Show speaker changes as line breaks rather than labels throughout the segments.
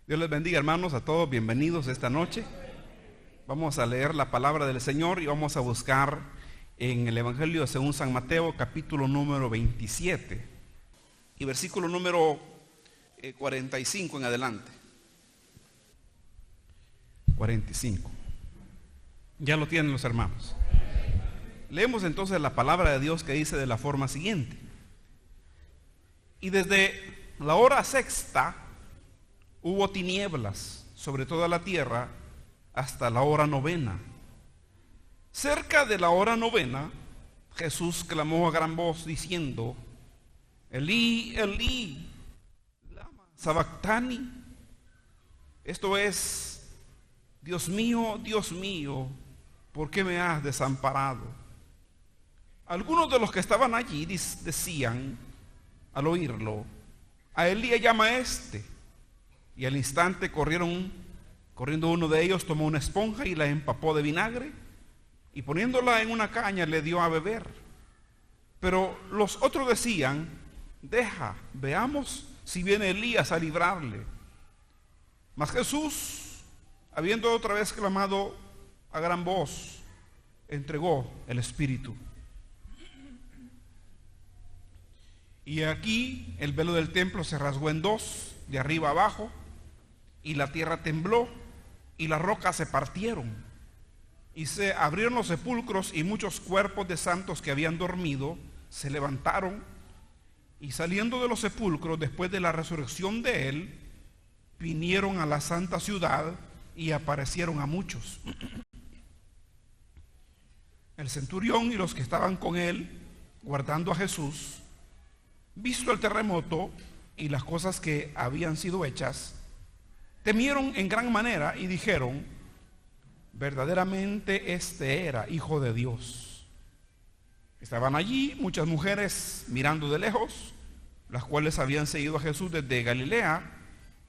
Dios les bendiga, hermanos, a todos, bienvenidos esta noche. Vamos a leer la palabra del Señor y vamos a buscar en el Evangelio según San Mateo, capítulo número 27 y versículo número 45 en adelante. 45. Ya lo tienen los hermanos. Leemos entonces la palabra de Dios que dice de la forma siguiente: y desde la hora sexta hubo tinieblas sobre toda la tierra hasta la hora novena. Cerca de la hora novena, Jesús clamó a gran voz diciendo: Elí, Elí, lama sabactani. Esto es: Dios mío, ¿por qué me has desamparado? Algunos de los que estaban allí decían al oírlo: a Elías llama este. Y al instante corriendo uno de ellos, tomó una esponja y la empapó de vinagre y poniéndola en una caña le dio a beber. Pero los otros decían: deja, veamos si viene Elías a librarle. Mas Jesús, habiendo otra vez clamado a gran voz, entregó el Espíritu. Y aquí el velo del templo se rasgó en dos, de arriba abajo, y la tierra tembló, y las rocas se partieron, y se abrieron los sepulcros, y muchos cuerpos de santos que habían dormido se levantaron, y saliendo de los sepulcros después de la resurrección de él, vinieron a la santa ciudad y aparecieron a muchos. El centurión y los que estaban con él, guardando a Jesús, visto el terremoto y las cosas que habían sido hechas, temieron en gran manera y dijeron: verdaderamente este era Hijo de Dios. Estaban allí muchas mujeres mirando de lejos, las cuales habían seguido a Jesús desde Galilea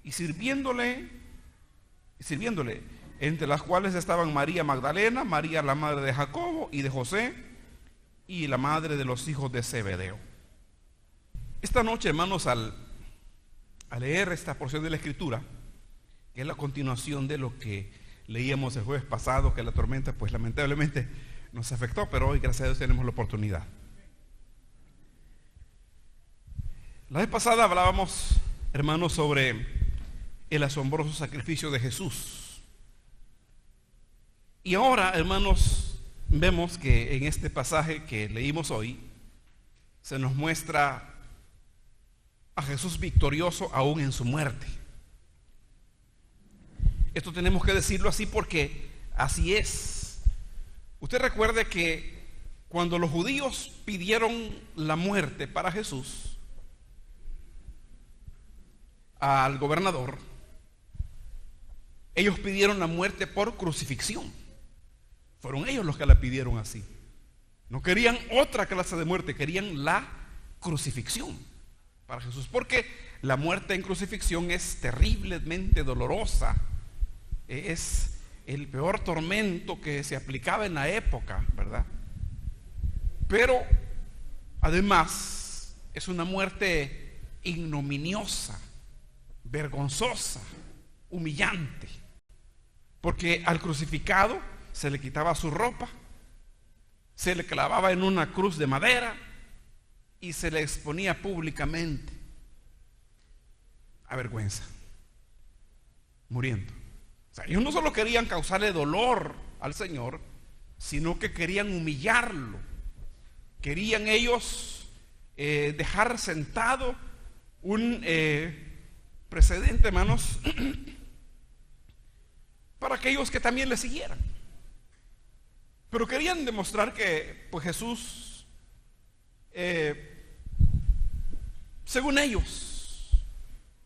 y sirviéndole, entre las cuales estaban María Magdalena, María la madre de Jacobo y de José, y la madre de los hijos de Zebedeo. Esta noche, hermanos, al leer esta porción de la Escritura, que es la continuación de lo que leíamos el jueves pasado, que la tormenta pues lamentablemente nos afectó, pero hoy gracias a Dios tenemos la oportunidad. La vez pasada hablábamos, hermanos, sobre el asombroso sacrificio de Jesús. Y ahora, hermanos, vemos que en este pasaje que leímos hoy se nos muestra a Jesús victorioso aún en su muerte. Esto tenemos que decirlo así porque así es. Usted recuerde que cuando los judíos pidieron la muerte para Jesús al gobernador, ellos pidieron la muerte por crucifixión. Fueron ellos los que la pidieron así. No querían otra clase de muerte, querían la crucifixión para Jesús, porque la muerte en crucifixión es terriblemente dolorosa. Es el peor tormento que se aplicaba en la época, ¿verdad? Pero además es una muerte ignominiosa, vergonzosa, humillante, porque al crucificado se le quitaba su ropa, se le clavaba en una cruz de madera y se le exponía públicamente a vergüenza, muriendo. O sea, ellos no solo querían causarle dolor al Señor, sino que querían humillarlo. Querían ellos dejar sentado un precedente, hermanos, para aquellos que también le siguieran. Pero querían demostrar que pues Jesús, según ellos,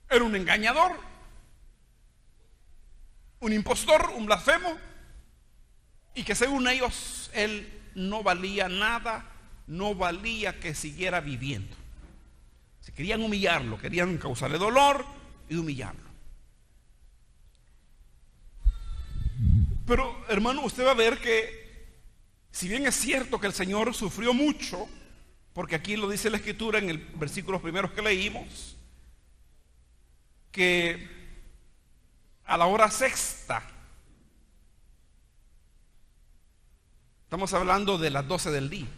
era un engañador, un impostor, un blasfemo, y que según ellos él no valía nada, no valía que siguiera viviendo. Se querían humillarlo, querían causarle dolor y humillarlo. Pero hermano, usted va a ver que si bien es cierto que el Señor sufrió mucho, porque aquí lo dice la Escritura en el versículos primeros que leímos, que a la hora sexta. Estamos hablando de las 12 del día.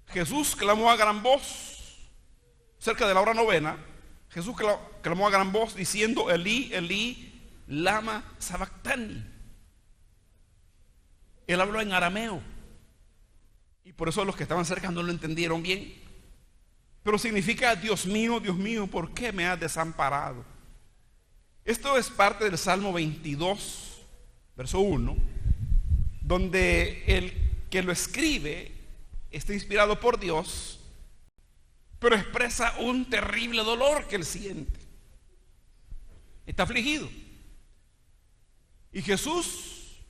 Jesús clamó a gran voz, cerca de la hora novena. Jesús clamó a gran voz diciendo: Elí, Elí, lama sabactani. Él habló en arameo, y por eso los que estaban cerca no lo entendieron bien, pero significa: Dios mío, ¿por qué me has desamparado? Esto es parte del Salmo 22, verso 1, donde el que lo escribe está inspirado por Dios, pero expresa un terrible dolor que él siente. Está afligido. Y Jesús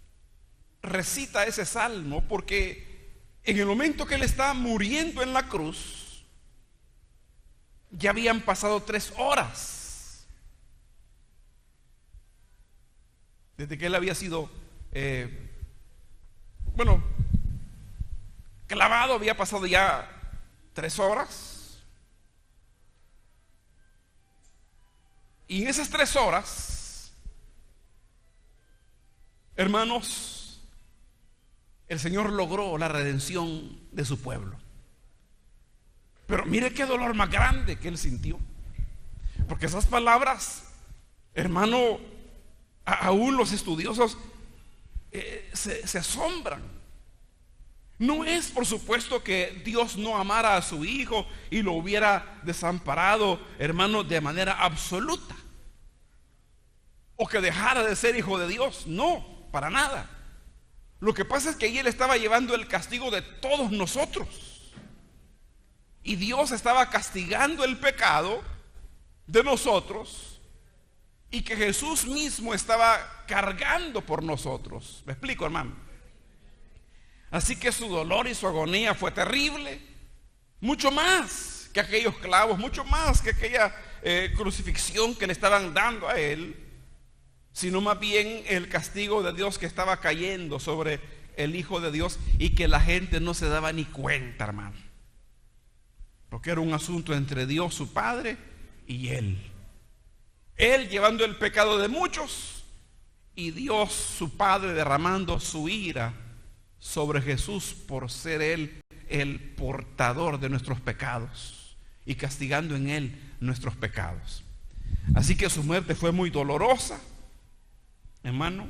recita ese salmo porque en el momento que él está muriendo en la cruz, ya habían pasado 3 horas desde que él había sido clavado. Había pasado ya 3 horas, y en esas 3 horas, hermanos, el Señor logró la redención de su pueblo. Pero mire qué dolor más grande que él sintió, porque esas palabras, hermano, aún los estudiosos se asombran. No es, por supuesto, que Dios no amara a su Hijo y lo hubiera desamparado, hermano, de manera absoluta, o que dejara de ser hijo de Dios. No, para nada. Lo que pasa es que él estaba llevando el castigo de todos nosotros, y Dios estaba castigando el pecado de nosotros, y que Jesús mismo estaba cargando por nosotros. ¿Me explico, hermano? Así que su dolor y su agonía fue terrible, mucho más que aquellos clavos, mucho más que aquella crucifixión que le estaban dando a él, sino más bien el castigo de Dios que estaba cayendo sobre el Hijo de Dios, y que la gente no se daba ni cuenta, hermano, porque era un asunto entre Dios su Padre y él llevando el pecado de muchos, y Dios su Padre derramando su ira sobre Jesús por ser él el portador de nuestros pecados y castigando en él nuestros pecados. Así que su muerte fue muy dolorosa, hermano.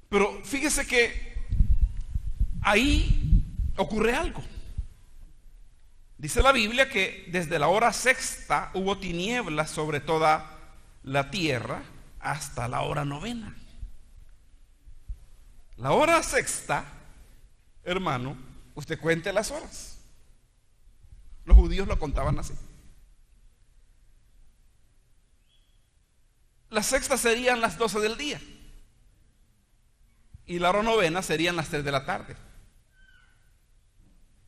Pero fíjese que ahí ocurre algo. Dice la Biblia que desde la hora sexta hubo tinieblas sobre toda la tierra hasta la hora novena. La hora sexta, hermano, usted cuente las horas. Los judíos lo contaban así. La sexta serían las 12 del día, y la hora novena serían las 3 de la tarde.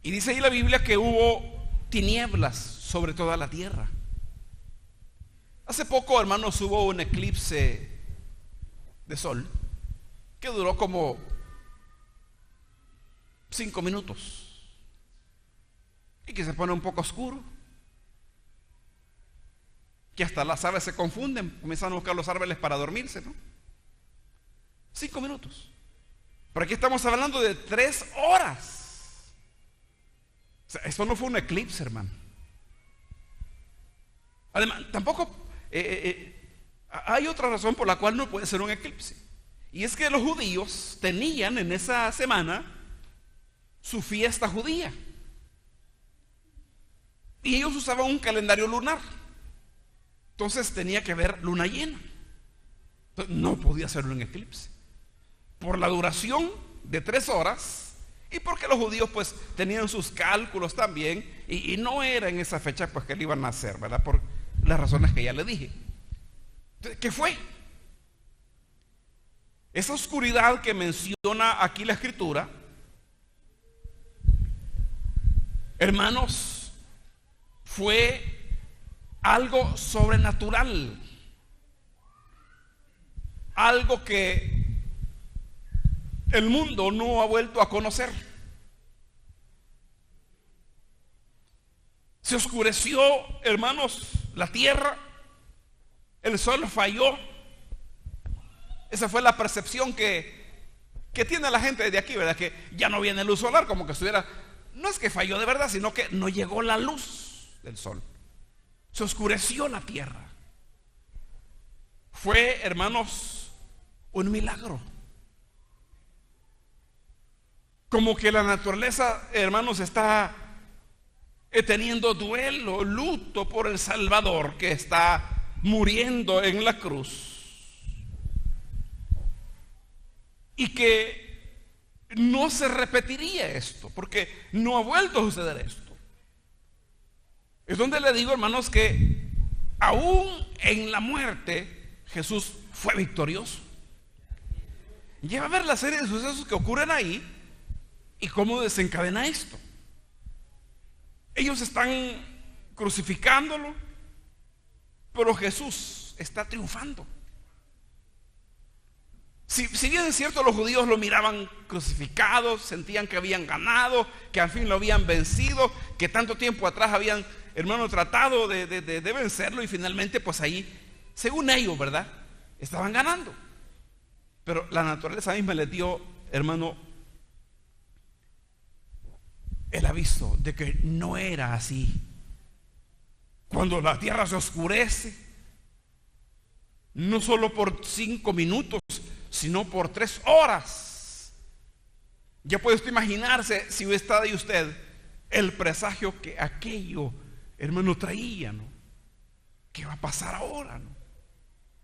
Y dice ahí la Biblia que hubo tinieblas sobre toda la tierra. Hace poco, hermanos, hubo un eclipse de sol que duró como 5 minutos y que se pone un poco oscuro, que hasta las aves se confunden, comienzan a buscar los árboles para dormirse, ¿no? 5 minutos. Pero aquí estamos hablando de 3 horas. O sea, eso no fue un eclipse, hermano. Además, tampoco hay otra razón por la cual no puede ser un eclipse. Y es que los judíos tenían en esa semana su fiesta judía, y ellos usaban un calendario lunar. Entonces tenía que haber luna llena. Entonces, no podía ser un eclipse por la duración de 3 horas, y porque los judíos pues tenían sus cálculos también, y no era en esa fecha pues que le iban a hacer, ¿verdad? Por las razones que ya le dije. Entonces, ¿qué fue? Esa oscuridad que menciona aquí la Escritura, hermanos, fue algo sobrenatural, algo que el mundo no ha vuelto a conocer. Se oscureció, hermanos, la tierra. El sol falló. Esa fue la percepción que tiene la gente de aquí, ¿verdad? Que ya no viene luz solar, como que estuviera. No es que falló de verdad, sino que no llegó la luz del sol. Se oscureció la tierra. Fue, hermanos, un milagro. Como que la naturaleza, hermanos, está teniendo duelo, luto por el Salvador que está muriendo en la cruz. Y que no se repetiría esto, porque no ha vuelto a suceder esto. Es donde le digo, hermanos, que aún en la muerte Jesús fue victorioso. Lleva a ver la serie de sucesos que ocurren ahí y cómo desencadena esto. Ellos están crucificándolo, pero Jesús está triunfando. Si bien es cierto, los judíos lo miraban crucificado, sentían que habían ganado, que al fin lo habían vencido, que tanto tiempo atrás habían, hermano, tratado de vencerlo, y finalmente pues ahí, según ellos, ¿verdad?, estaban ganando. Pero la naturaleza misma les dio, hermano, el aviso de que no era así. Cuando la tierra se oscurece, no solo por 5 minutos, sino por 3 horas. Ya puede usted imaginarse, si hubiera estado ahí usted, el presagio que aquello, hermano, traía, ¿no? ¿Qué va a pasar ahora, no?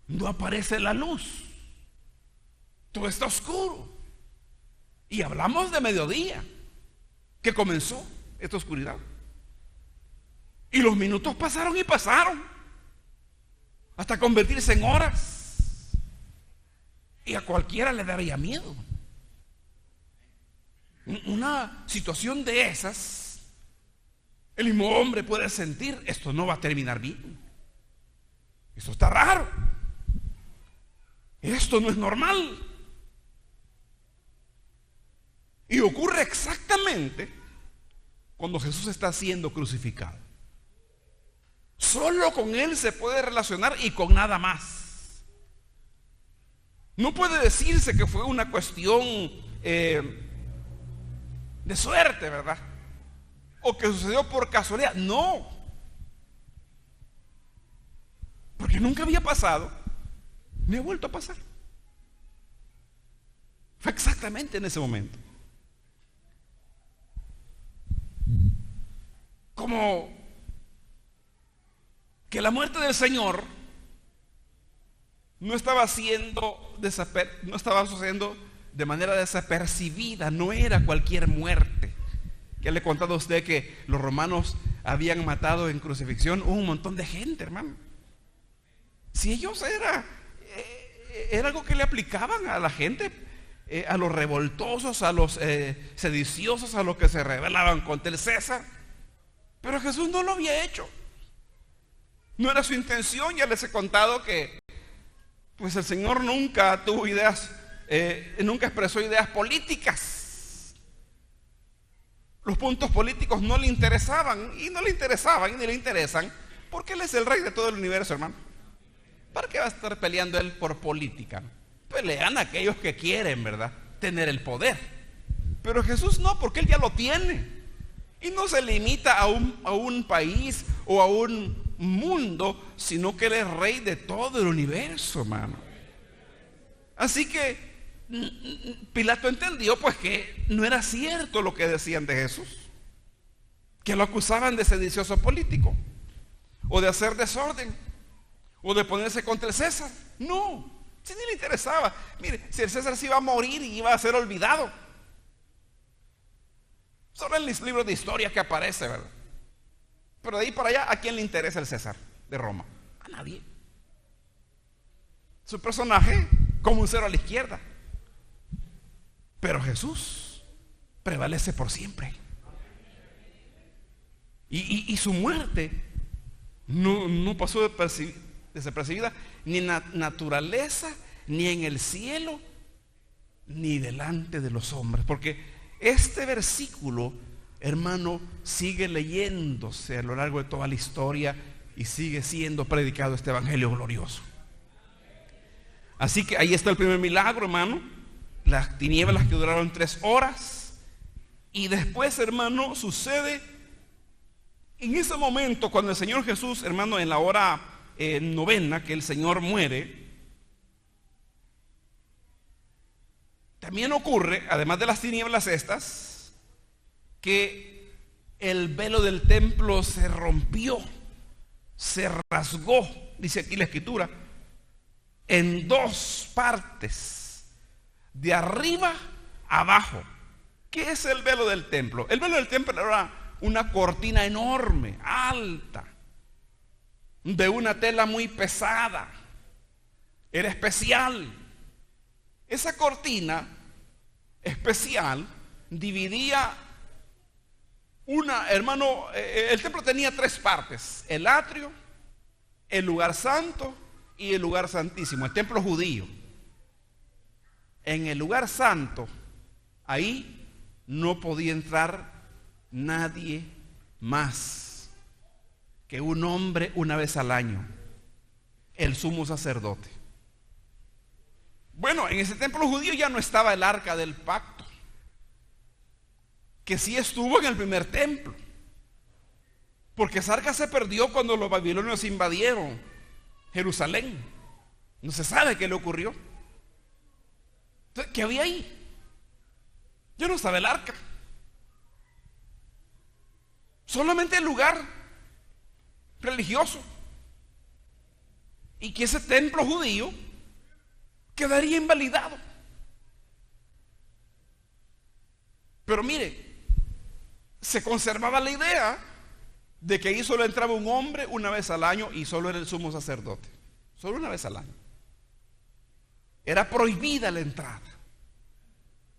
No aparece la luz, todo está oscuro. Y hablamos de mediodía, que comenzó esta oscuridad. Y los minutos pasaron y pasaron, hasta convertirse en horas. Y a cualquiera le daría miedo. Una situación de esas, el mismo hombre puede sentir: esto no va a terminar bien, esto está raro, esto no es normal. Y ocurre exactamente cuando Jesús está siendo crucificado. Solo con Él se puede relacionar y con nada más. No puede decirse que fue una cuestión de suerte, ¿verdad? O que sucedió por casualidad. No. Porque nunca había pasado, ni ha vuelto a pasar. Fue exactamente en ese momento. Como que la muerte del Señor no estaba sucediendo de manera desapercibida, no era cualquier muerte. Ya le he contado a usted que los romanos habían matado en crucifixión un montón de gente, hermano. Si ellos era algo que le aplicaban a la gente, a los revoltosos, a los sediciosos, a los que se rebelaban contra el César. Pero Jesús no lo había hecho. No era su intención. Ya les he contado que pues el Señor nunca tuvo ideas, nunca expresó ideas políticas. Los puntos políticos no le interesaban, y no le interesaban y ni le interesan, porque Él es el Rey de todo el universo, hermano. ¿Para qué va a estar peleando Él por política? Pelean aquellos que quieren, ¿verdad?, tener el poder. Pero Jesús no, porque Él ya lo tiene. Y no se limita a un país o a un mundo, sino que Él es Rey de todo el universo, hermano. Así que Pilato entendió pues que no era cierto lo que decían de Jesús, que lo acusaban de sedicioso político, o de hacer desorden, o de ponerse contra el César. No, si ni le interesaba. Mire, si el César se iba a morir y iba a ser olvidado. Solo en los libros de historia que aparece, ¿verdad? Pero de ahí para allá, ¿a quién le interesa el César de Roma? A nadie. Su personaje como un cero a la izquierda. Pero Jesús prevalece por siempre. Y su muerte no pasó desapercibida ni en la naturaleza, ni en el cielo, ni delante de los hombres. Porque este versículo hermano, sigue leyéndose a lo largo de toda la historia y sigue siendo predicado este evangelio glorioso. Así que ahí está el primer milagro, hermano. Las tinieblas que duraron 3 horas. Y después, hermano, sucede en ese momento cuando el Señor Jesús, hermano, en la hora novena que el Señor muere, también ocurre, además de las tinieblas estas, que el velo del templo se rompió, se rasgó, dice aquí la Escritura, en 2 partes, de arriba a abajo. ¿Qué es el velo del templo? El velo del templo era una cortina enorme, alta, de una tela muy pesada, era especial. Esa cortina especial dividía hermano, el templo tenía 3 partes: el atrio, el lugar santo y el lugar santísimo, el templo judío. En el lugar santo, ahí no podía entrar nadie más que un hombre una vez al año, el sumo sacerdote. Bueno, en ese templo judío ya no estaba el arca del pacto, que sí estuvo en el primer templo, porque esa arca se perdió cuando los babilonios invadieron Jerusalén. No se sabe qué le ocurrió. Entonces, ¿qué había ahí? Ya no estaba el arca, solamente el lugar religioso, y que ese templo judío quedaría invalidado. Pero mire, se conservaba la idea de que ahí solo entraba un hombre una vez al año y solo era el sumo sacerdote, solo una vez al año. Era prohibida la entrada.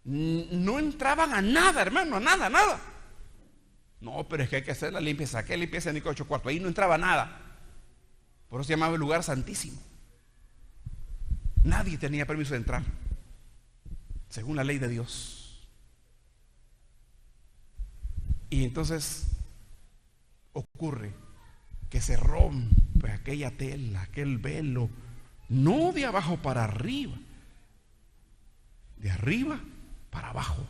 No entraban a nada, hermano, a nada. No, pero es que hay que hacer la limpieza. ¿Qué limpieza en 8 cuartos? Ahí no entraba nada. Por eso se llamaba el lugar santísimo. Nadie tenía permiso de entrar, según la ley de Dios. Y entonces ocurre que se rompe aquella tela, aquel velo, no de abajo para arriba, de arriba para abajo.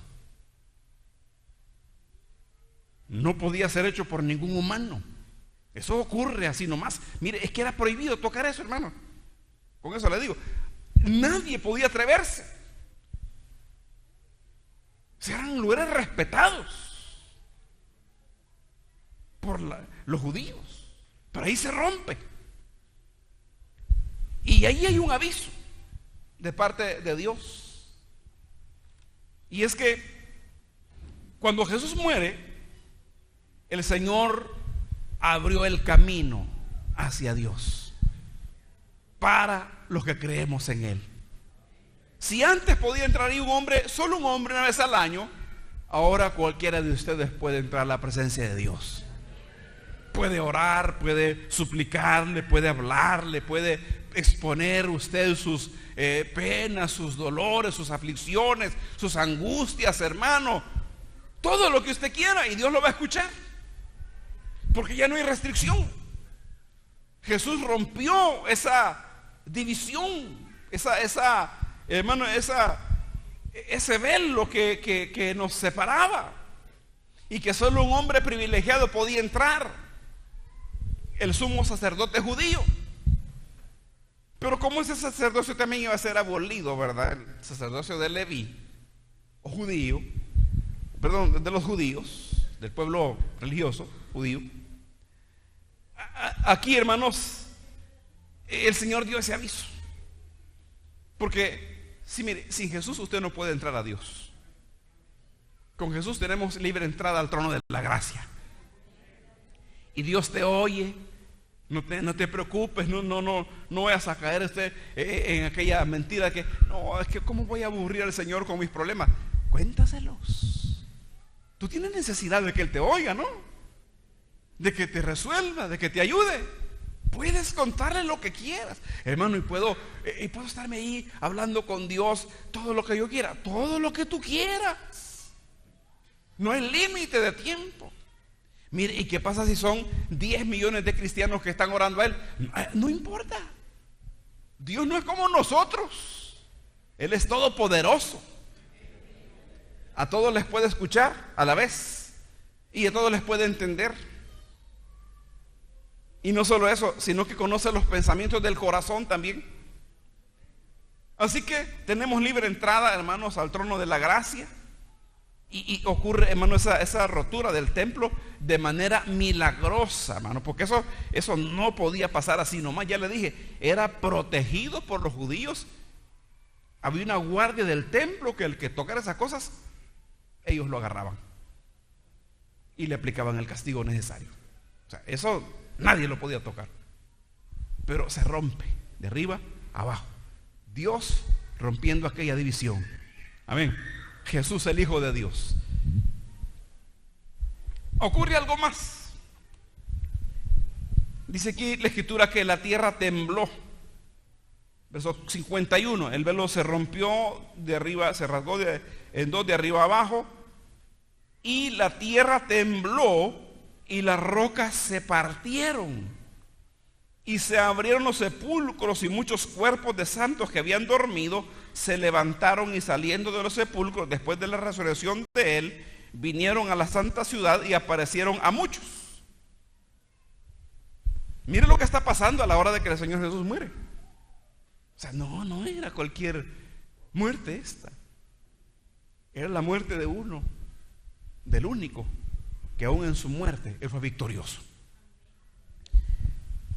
No podía ser hecho por ningún humano. Eso ocurre así nomás. Mire, es que era prohibido tocar eso, hermano. Con eso le digo, nadie podía atreverse. Eran lugares respetados por los judíos, pero ahí se rompe. Y ahí hay un aviso de parte de Dios. Y es que cuando Jesús muere, el Señor abrió el camino hacia Dios para los que creemos en Él. Si antes podía entrar ahí un hombre, solo un hombre una vez al año, ahora cualquiera de ustedes puede entrar a la presencia de Dios. Puede orar, puede suplicarle, puede hablarle, puede exponer usted sus penas, sus dolores, sus aflicciones, sus angustias, hermano. Todo lo que usted quiera y Dios lo va a escuchar, porque ya no hay restricción. Jesús rompió esa división, hermano, ese velo que nos separaba y que solo un hombre privilegiado podía entrar, el sumo sacerdote judío. Pero como ese sacerdocio también iba a ser abolido, ¿verdad? El sacerdocio de Leví, o judío, perdón, de los judíos, del pueblo religioso judío. Aquí, hermanos, el Señor dio ese aviso. Porque, mire, sin Jesús usted no puede entrar a Dios. Con Jesús tenemos libre entrada al trono de la gracia. Y Dios te oye. No te preocupes, no vayas a caer en aquella mentira que no, es que cómo voy a aburrir al Señor con mis problemas. Cuéntaselos. Tú tienes necesidad de que Él te oiga, ¿no? De que te resuelva, de que te ayude. Puedes contarle lo que quieras, hermano, y puedo estarme ahí hablando con Dios todo lo que yo quiera, todo lo que tú quieras. No hay límite de tiempo. Mire, ¿y qué pasa si son 10 millones de cristianos que están orando a Él? No importa. Dios no es como nosotros. Él es todopoderoso. A todos les puede escuchar a la vez y a todos les puede entender. Y no solo eso, sino que conoce los pensamientos del corazón también. Así que tenemos libre entrada, hermanos, al trono de la gracia. Y ocurre, hermano, esa rotura del templo de manera milagrosa, hermano, porque eso no podía pasar así nomás. Ya le dije, era protegido por los judíos. Había una guardia del templo que el que tocara esas cosas, ellos lo agarraban y le aplicaban el castigo necesario. O sea, eso nadie lo podía tocar. Pero se rompe de arriba a abajo. Dios rompiendo aquella división. Amén. Jesús, el Hijo de Dios. Ocurre algo más. Dice aquí la escritura que la tierra tembló. Verso 51. El velo se rompió de arriba, se rasgó en dos de arriba abajo. Y la tierra tembló y las rocas se partieron. Y se abrieron los sepulcros y muchos cuerpos de santos que habían dormido se levantaron y saliendo de los sepulcros después de la resurrección de Él, vinieron a la santa ciudad y aparecieron a muchos. Mire lo que está pasando a la hora de que el Señor Jesús muere. O sea, no era cualquier muerte esta. Era la muerte de uno, del único, que aún en su muerte Él fue victorioso.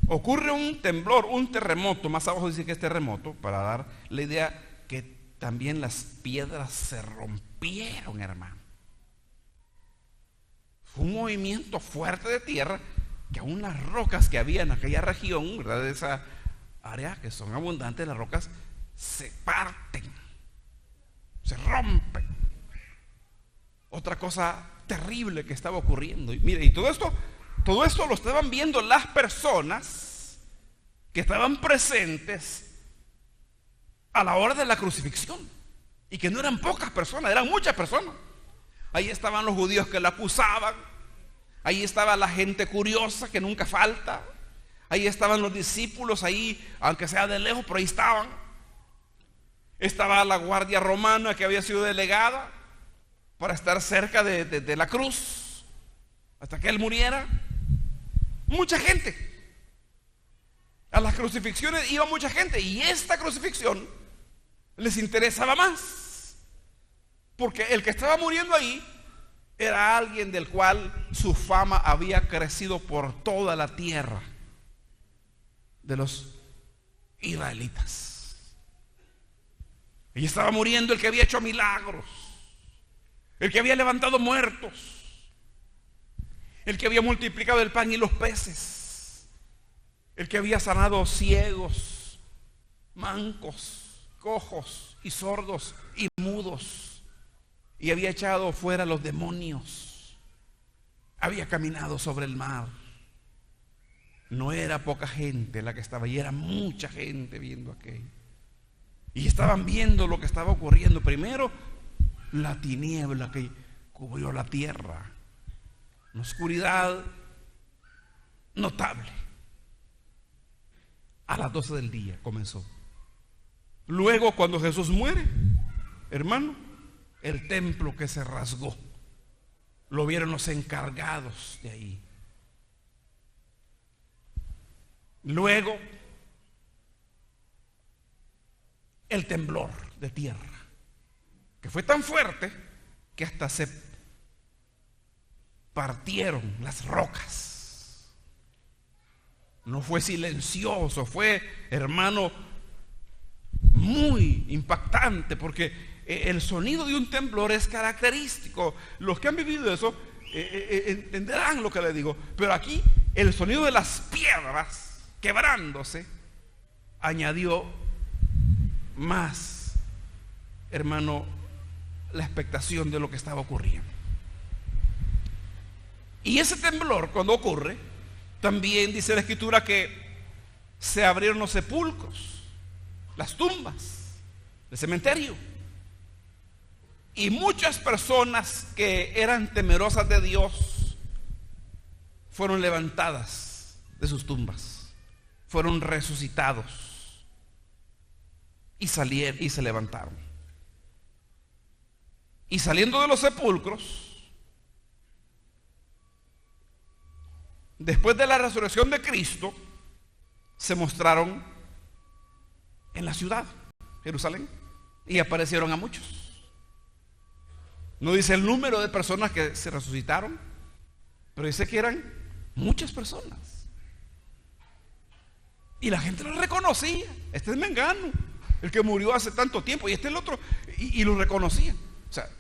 Ocurre un temblor, un terremoto. Más abajo dice que es terremoto, para dar la idea que también las piedras se rompieron, hermano. Fue un movimiento fuerte de tierra que aún las rocas que había en aquella región, ¿verdad?, de esa área que son abundantes, las rocas se parten, se rompen. Otra cosa terrible que estaba ocurriendo. Y mire, y todo esto lo estaban viendo las personas que estaban presentes a la hora de la crucifixión. Y que no eran pocas personas, eran muchas personas. Ahí estaban los judíos que la acusaban. Ahí estaba la gente curiosa que nunca falta. Ahí estaban los discípulos, ahí, aunque sea de lejos, pero ahí estaban. Estaba la guardia romana que había sido delegada para estar cerca de la cruz hasta que Él muriera. Mucha gente. A las crucifixiones iba mucha gente. Y esta crucifixión les interesaba más, porque el que estaba muriendo ahí era alguien del cual su fama había crecido por toda la tierra de los israelitas. Y estaba muriendo el que había hecho milagros, el que había levantado muertos, el que había multiplicado el pan y los peces, el que había sanado ciegos, mancos, cojos y sordos y mudos, y había echado fuera los demonios, había caminado sobre el mar. No era poca gente la que estaba allí, era mucha gente viendo aquello. Y estaban viendo lo que estaba ocurriendo. Primero, la tiniebla que cubrió la tierra, una oscuridad notable. A las 12 del día comenzó. Luego, cuando Jesús muere, hermano, el templo que se rasgó, lo vieron los encargados de ahí. Luego, el temblor de tierra, que fue tan fuerte que hasta se partieron las rocas. No fue silencioso, fue, hermano, muy impactante, porque el sonido de un temblor es característico. Los que han vivido eso entenderán lo que les digo. Pero aquí el sonido de las piedras quebrándose añadió más, hermano, la expectación de lo que estaba ocurriendo. Y ese temblor, cuando ocurre, también dice la escritura que se abrieron los sepulcros, las tumbas, el cementerio. Y muchas personas que eran temerosas de Dios fueron levantadas de sus tumbas, fueron resucitados y salieron y se levantaron. Y saliendo de los sepulcros, después de la resurrección de Cristo, se mostraron en la ciudad, Jerusalén, y aparecieron a muchos. No dice el número de personas que se resucitaron, pero dice que eran muchas personas. Y la gente lo reconocía. Este es Mengano, el que murió hace tanto tiempo, y este es el otro, y lo reconocían. O sea,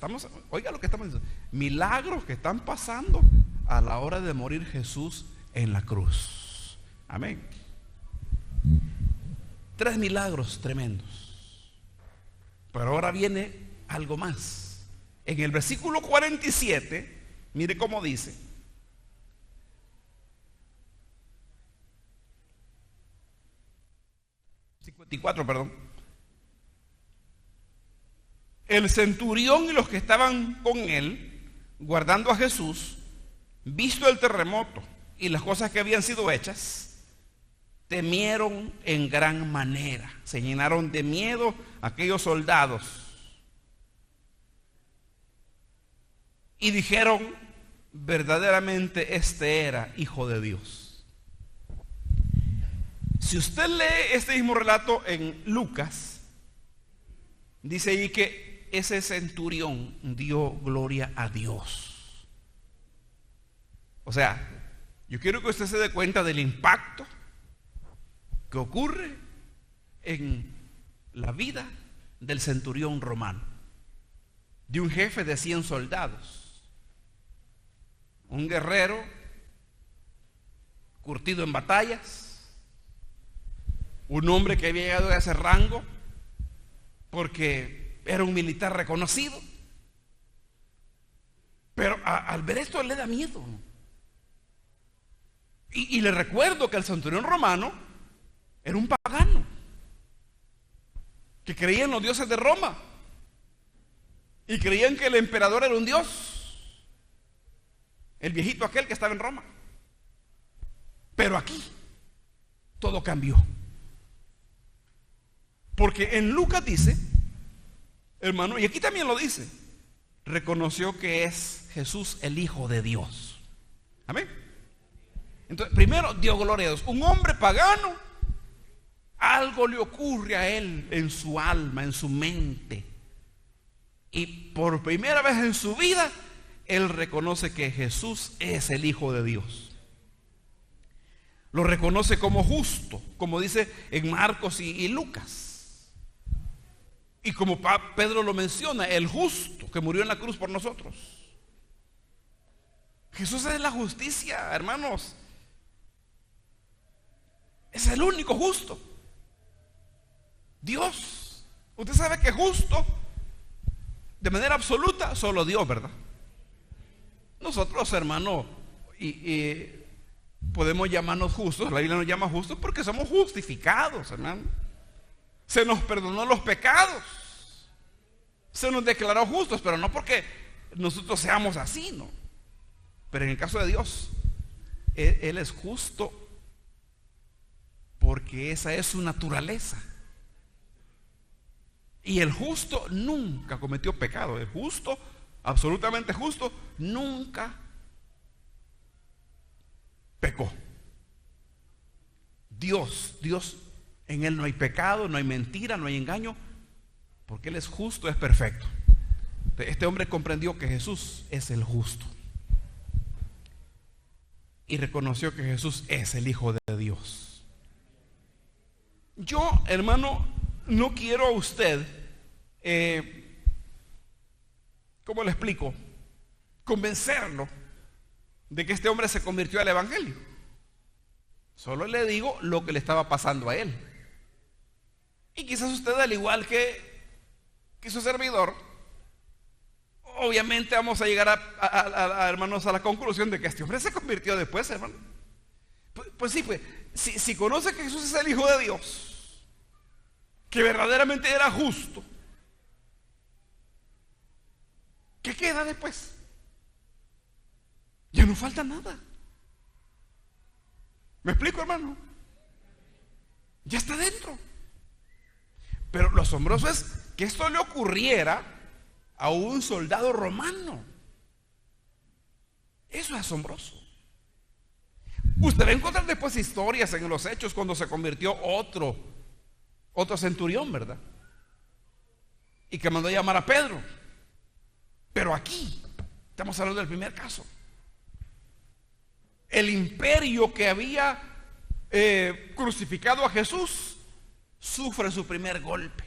oiga lo que estamos diciendo. Milagros que están pasando a la hora de morir Jesús en la cruz. Amén. 3 milagros tremendos. Pero ahora viene algo más. En el versículo 47, mire cómo dice: 54, perdón. El centurión y los que estaban con él, guardando a Jesús, visto el terremoto y las cosas que habían sido hechas, temieron en gran manera. Se llenaron de miedo aquellos soldados y dijeron: verdaderamente este era hijo de Dios. Si usted lee este mismo relato en Lucas, dice ahí que ese centurión dio gloria a Dios. O sea, yo quiero que usted se dé cuenta del impacto que ocurre en la vida del centurión romano, de un jefe de 100 soldados, un guerrero curtido en batallas, un hombre que había llegado a ese rango porque era un militar reconocido. Pero al ver esto le da miedo. Y le recuerdo que el centurión romano era un pagano que creía en los dioses de Roma y creían que el emperador era un dios, el viejito aquel que estaba en Roma. Pero aquí todo cambió, porque en Lucas dice, hermano, y aquí también lo dice, reconoció que es Jesús el Hijo de Dios. Amén. Entonces, primero dio gloria a Dios. Un hombre pagano, algo le ocurre a él en su alma, en su mente, y por primera vez en su vida él reconoce que Jesús es el Hijo de Dios. Lo reconoce como justo, como dice en Marcos y Lucas, y como Pedro lo menciona, el justo que murió en la cruz por nosotros. Jesús es la justicia, hermanos. Es el único justo. Dios. Usted sabe que justo, de manera absoluta, solo Dios, ¿verdad? Nosotros, hermano, podemos llamarnos justos. La Biblia nos llama justos porque somos justificados, hermano. Se nos perdonó los pecados, se nos declaró justos, pero no porque nosotros seamos así, no. Pero en el caso de Dios, Él es justo porque esa es su naturaleza. Y el justo nunca cometió pecado. El justo, absolutamente justo, nunca pecó. Dios, en Él no hay pecado, no hay mentira, no hay engaño, porque Él es justo, es perfecto. Este hombre comprendió que Jesús es el justo y reconoció que Jesús es el Hijo de Dios. Yo, hermano, no quiero a usted, ¿cómo le explico? Convencerlo de que este hombre se convirtió al evangelio. Solo le digo lo que le estaba pasando a él. Y quizás usted, al igual que su servidor, obviamente vamos a llegar hermanos, a la conclusión de que este hombre se convirtió después, hermano. Pues sí, pues si conoce que Jesús es el Hijo de Dios, que verdaderamente era justo, ¿Qué queda después? Ya no falta nada. ¿Me explico, hermano? Ya está dentro. Pero lo asombroso es que esto le ocurriera a un soldado romano. Eso es asombroso. Usted va a encontrar después historias en los Hechos cuando se convirtió otro centurión, ¿verdad? Y que mandó a llamar a Pedro. Pero aquí estamos hablando del primer caso. El imperio que había crucificado a Jesús sufre su primer golpe.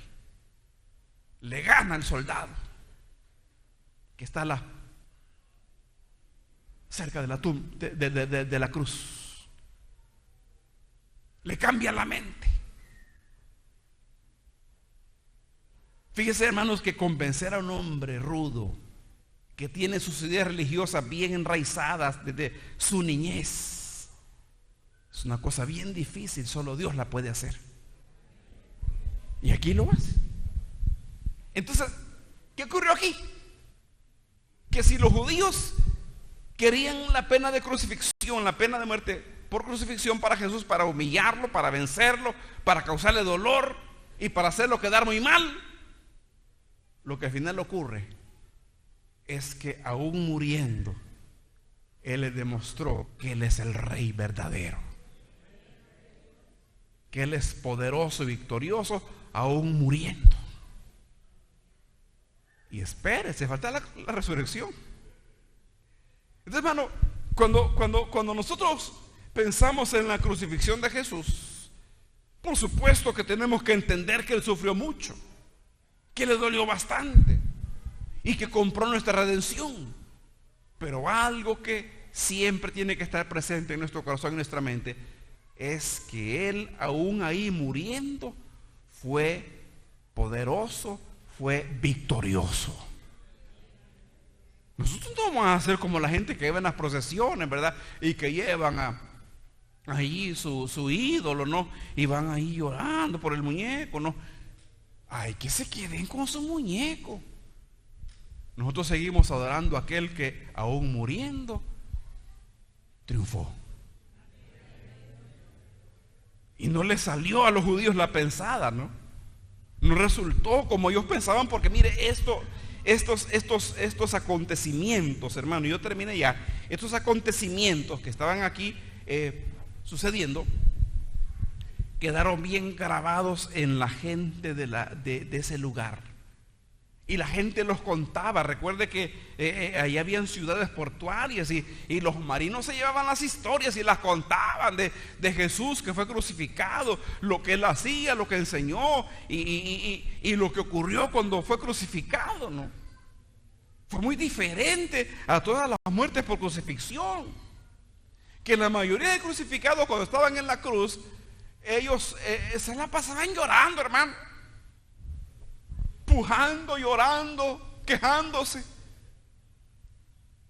Le gana el soldado que está cerca de la cruz. Le cambia la mente. Fíjese, hermanos, que convencer a un hombre rudo que tiene sus ideas religiosas bien enraizadas desde su niñez es una cosa bien difícil. Solo Dios la puede hacer. Y aquí lo hace. Entonces, ¿qué ocurrió aquí? Que si los judíos querían la pena de crucifixión, la pena de muerte por crucifixión para Jesús, para humillarlo, para vencerlo, para causarle dolor y para hacerlo quedar muy mal, lo que al final ocurre es que aún muriendo, Él les demostró que Él es el Rey verdadero, que Él es poderoso y victorioso aún muriendo. Y espérese, falta la resurrección. Entonces, hermano, cuando nosotros pensamos en la crucifixión de Jesús, por supuesto que tenemos que entender que Él sufrió mucho, que le dolió bastante y que compró nuestra redención. Pero algo que siempre tiene que estar presente en nuestro corazón y en nuestra mente es que Él, aún ahí muriendo, fue poderoso, fue victorioso. Nosotros no vamos a hacer como la gente que lleva en las procesiones, ¿verdad? Y que llevan ahí su ídolo, ¿no? Y van ahí llorando por el muñeco, ¿no? Ay, que se queden con su muñeco. Nosotros seguimos adorando a aquel que aún muriendo triunfó. Y no le salió a los judíos la pensada, ¿no? No resultó como ellos pensaban, porque mire, estos acontecimientos, hermano, yo terminé ya. Estos acontecimientos que estaban aquí sucediendo quedaron bien grabados en la gente de ese lugar. Y la gente los contaba. Recuerde que ahí habían ciudades portuarias y los marinos se llevaban las historias y las contaban de Jesús que fue crucificado, lo que Él hacía, lo que enseñó y lo que ocurrió cuando fue crucificado, ¿no? Fue muy diferente a todas las muertes por crucifixión. Que la mayoría de crucificados, cuando estaban en la cruz, ellos se la pasaban llorando, hermano, pujando, llorando, quejándose.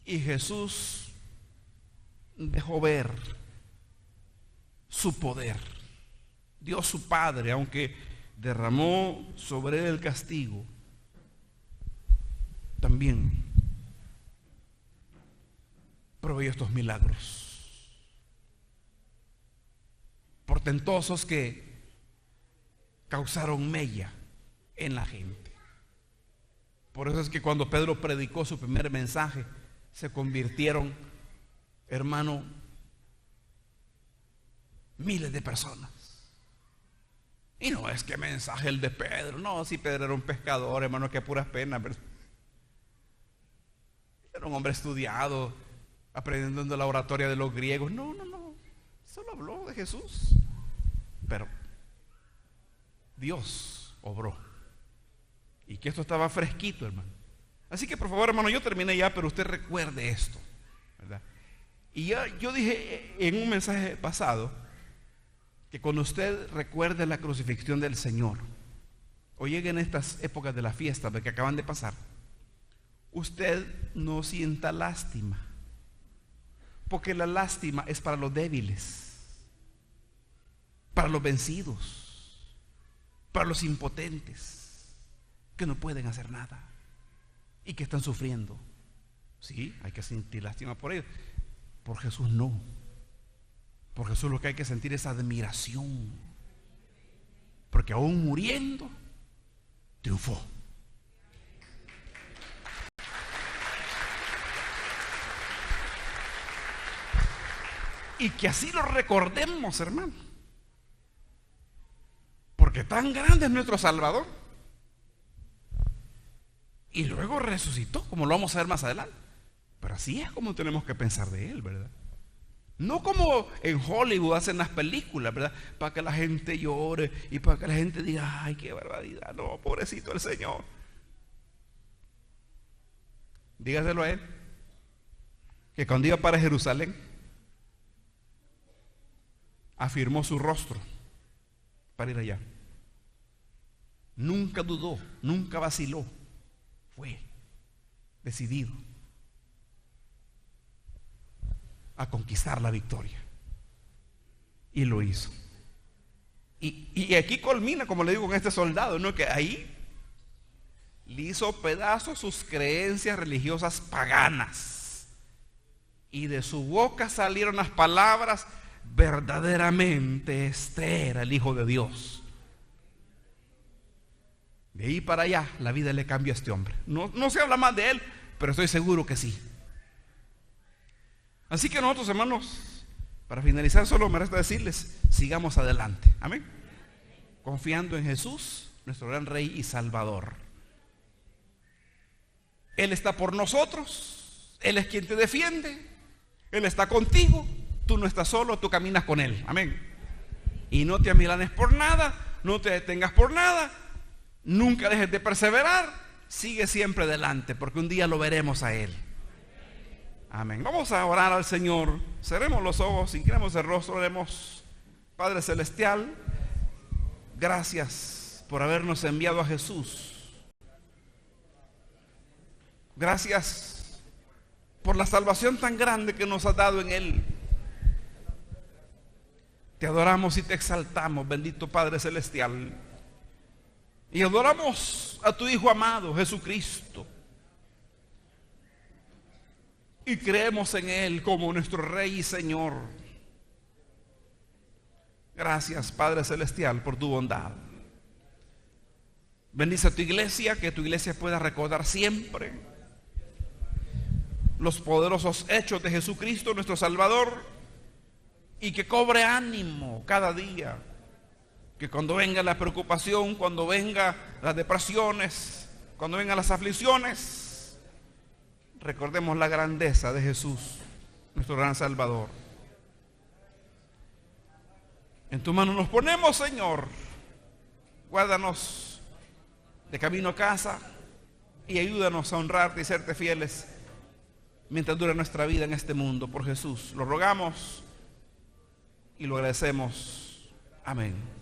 Y Jesús dejó ver su poder. Dios su Padre, aunque derramó sobre él el castigo, también proveyó estos milagros portentosos que causaron mella en la gente. Por eso es que cuando Pedro predicó su primer mensaje, se convirtieron, hermano, miles de personas. Y no es que mensaje el de Pedro, no, si Pedro era un pescador, hermano, que puras penas, ¿verdad? Era un hombre estudiado, aprendiendo en la oratoria de los griegos. No, solo habló de Jesús. Pero Dios obró. Y que esto estaba fresquito, hermano. Así que por favor, hermano, yo terminé ya, pero usted recuerde esto, ¿verdad? Y yo dije en un mensaje pasado que cuando usted recuerde la crucifixión del Señor, o llegue en estas épocas de la fiesta de que acaban de pasar, usted no sienta lástima, porque la lástima es para los débiles, para los vencidos, para los impotentes, que no pueden hacer nada. y que están sufriendo. Sí, hay que sentir lástima por ellos. Por Jesús no. Por Jesús lo que hay que sentir es admiración. Porque aún muriendo, triunfó. Y que así lo recordemos, hermano. Porque tan grande es nuestro Salvador. Y luego resucitó, como lo vamos a ver más adelante. Pero así es como tenemos que pensar de Él, ¿verdad? No como en Hollywood hacen las películas, ¿verdad? Para que la gente llore y para que la gente diga, ay, qué barbaridad, no, pobrecito el Señor. Dígaselo a Él, que cuando iba para Jerusalén, afirmó su rostro para ir allá. Nunca dudó, nunca vaciló. Fue decidido a conquistar la victoria. Y lo hizo. Y aquí culmina, como le digo, con este soldado, ¿no? Que ahí le hizo pedazos sus creencias religiosas paganas. Y de su boca salieron las palabras: verdaderamente este era el Hijo de Dios. De ahí para allá la vida le cambió a este hombre. No se habla más de él, pero estoy seguro que sí. Así que nosotros, hermanos, para finalizar solo me resta decirles, sigamos adelante, amén, confiando en Jesús, nuestro gran Rey y Salvador. Él está por nosotros, Él es quien te defiende, Él está contigo, tú no estás solo, tú caminas con Él, amén. Y no te amilanes por nada, no te detengas por nada, nunca dejes de perseverar, sigue siempre adelante, porque un día lo veremos a Él. Amén. Vamos a orar al Señor. Cerremos los ojos, inclinemos el rostro, oremos. Padre celestial, gracias por habernos enviado a Jesús. Gracias por la salvación tan grande que nos has dado en Él. Te adoramos y te exaltamos, bendito Padre celestial. Y adoramos a tu Hijo amado, Jesucristo. Y creemos en Él como nuestro Rey y Señor. Gracias, Padre celestial, por tu bondad. Bendice a tu iglesia, que tu iglesia pueda recordar siempre los poderosos hechos de Jesucristo, nuestro Salvador, y que cobre ánimo cada día. Que cuando venga la preocupación, cuando vengan las depresiones, cuando vengan las aflicciones, recordemos la grandeza de Jesús, nuestro gran Salvador. En tu mano nos ponemos, Señor. Guárdanos de camino a casa y ayúdanos a honrarte y serte fieles mientras dure nuestra vida en este mundo. Por Jesús lo rogamos y lo agradecemos. Amén.